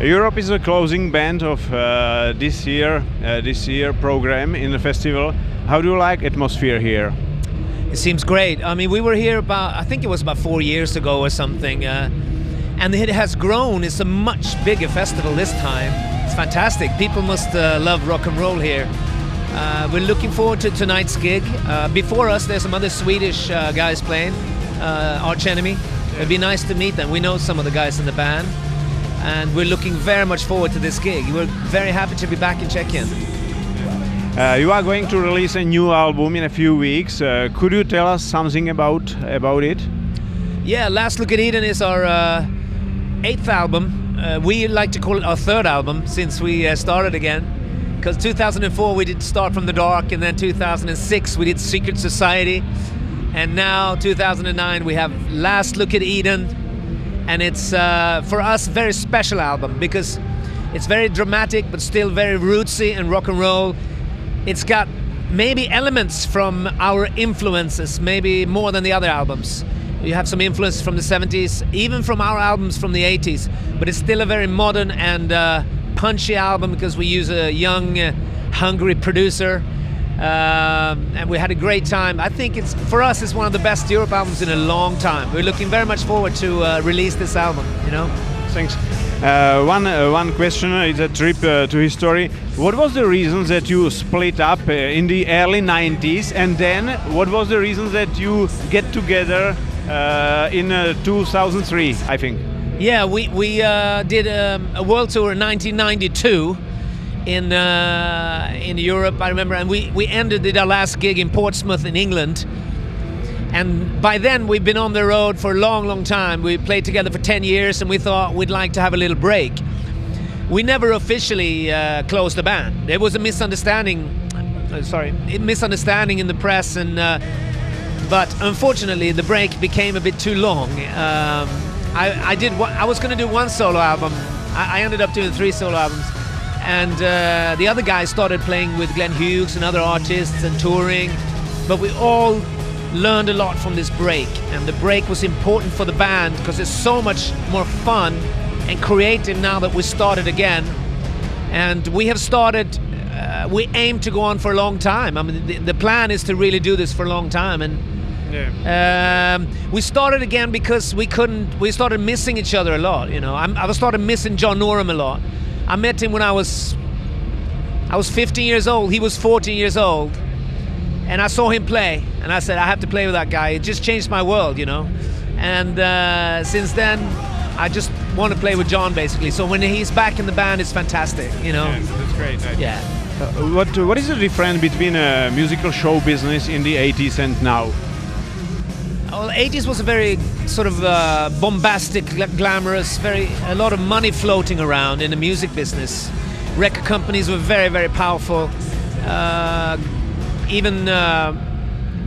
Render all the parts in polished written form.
Europe is a closing band of this year program in the festival. How do you like atmosphere here? It seems great. I mean, we were here I think it was about 4 years ago or something, and it has grown. It's a much bigger festival this time. It's fantastic. People must love rock and roll here. We're looking forward to tonight's gig. Before us, there's some other Swedish guys playing, Arch Enemy. It'd be nice to meet them. We know some of the guys in the band, and we're looking very much forward to this gig. We're very happy to be back in Czechia. You are going to release a new album in a few weeks. Could you tell us something about it? Yeah, Last Look at Eden is our 8th album. We like to call it our 3rd album since we started again. Because 2004 we did Start from the Dark, and then 2006 we did Secret Society, and now 2009 we have Last Look at Eden, and it's for us a very special album because it's very dramatic but still very rootsy and rock and roll. It's got maybe elements from our influences, maybe more than the other albums. You have some influence from the 70s, even from our albums from the 80s, but it's still a very modern and punchy album because we use a young, hungry producer, and we had a great time. I think for us it's one of the best Europe albums in a long time. We're looking very much forward to release this album. Thanks. One question is a trip to history. What was the reason that you split up in the early 90s, and then what was the reason that you get together in 2003, I think? Yeah, we did a world tour in 1992 in Europe, I remember, and we did our last gig in Portsmouth in England. And by then we've been on the road for a long time. We played together for 10 years, and we thought we'd like to have a little break. We never officially closed the band. There was a misunderstanding in the press, and but unfortunately the break became a bit too long. I was going to do one solo album. I ended up doing 3 solo albums, and the other guys started playing with Glenn Hughes and other artists and touring. But we all learned a lot from this break, and the break was important for the band because it's so much more fun and creative now that we started again. And we have started. We aim to go on for a long time. I mean, the plan is to really do this for a long time, and. Yeah. We started again because we started missing each other a lot. I started missing John Norum a lot. I met him when I was 15 years old. He was 14 years old, and I saw him play, and I said, I have to play with that guy. It just changed my world, And since then, I just want to play with John, basically. So when he's back in the band, it's fantastic, Yeah, that's great. Yeah. What is the difference between a musical show business in the 80s and now? Well, the 80s was a very sort of bombastic, glamorous, a lot of money floating around in the music business. Record companies were very, very powerful. Even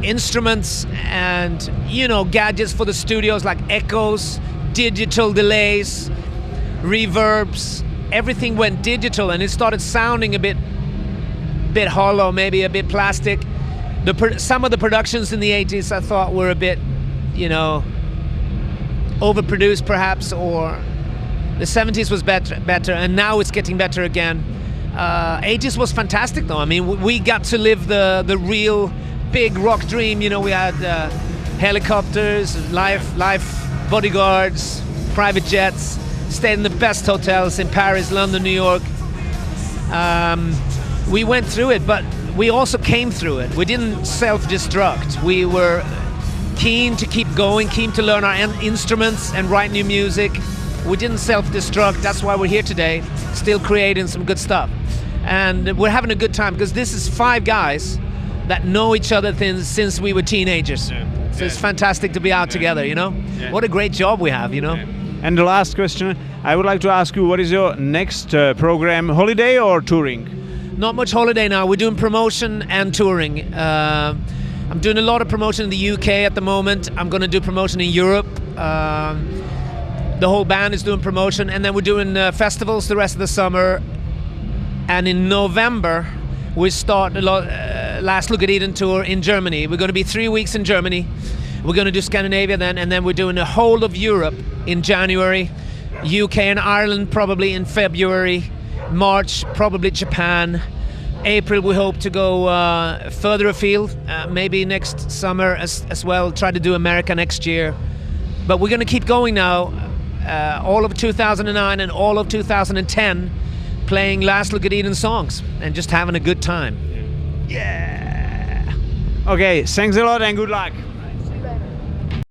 instruments and, gadgets for the studios like echoes, digital delays, reverbs. Everything went digital, and it started sounding a bit hollow, maybe a bit plastic. Some of the productions in the 80s I thought were a bit, overproduced perhaps, or the 70s was better, and now it's getting better again. 80s was fantastic though. I mean, we got to live the real big rock dream. We had helicopters, live bodyguards, private jets, stayed in the best hotels in Paris, London, New York. We went through it, but we also came through it. We didn't self-destruct. We were keen to keep going, keen to learn our instruments and write new music. We didn't self-destruct. That's why we're here today, still creating some good stuff. And we're having a good time because this is 5 guys that know each other since we were teenagers. Yeah. So it's fantastic to be out together, Yeah. What a great job we have, Yeah. And the last question, I would like to ask you, what is your next program, holiday or touring? Not much holiday now. We're doing promotion and touring. I'm doing a lot of promotion in the UK at the moment. I'm going to do promotion in Europe. The whole band is doing promotion, and then we're doing festivals the rest of the summer. And in November, we start Last Look at Eden tour in Germany. We're going to be 3 weeks in Germany. We're going to do Scandinavia then, and then we're doing the whole of Europe in January. UK and Ireland probably in February. March, probably Japan. April, we hope to go further afield, maybe next summer as well. Try to do America next year. But we're going to keep going now, all of 2009 and all of 2010, playing Laszlo Gadidin songs and just having a good time. Yeah. Okay, thanks a lot and good luck.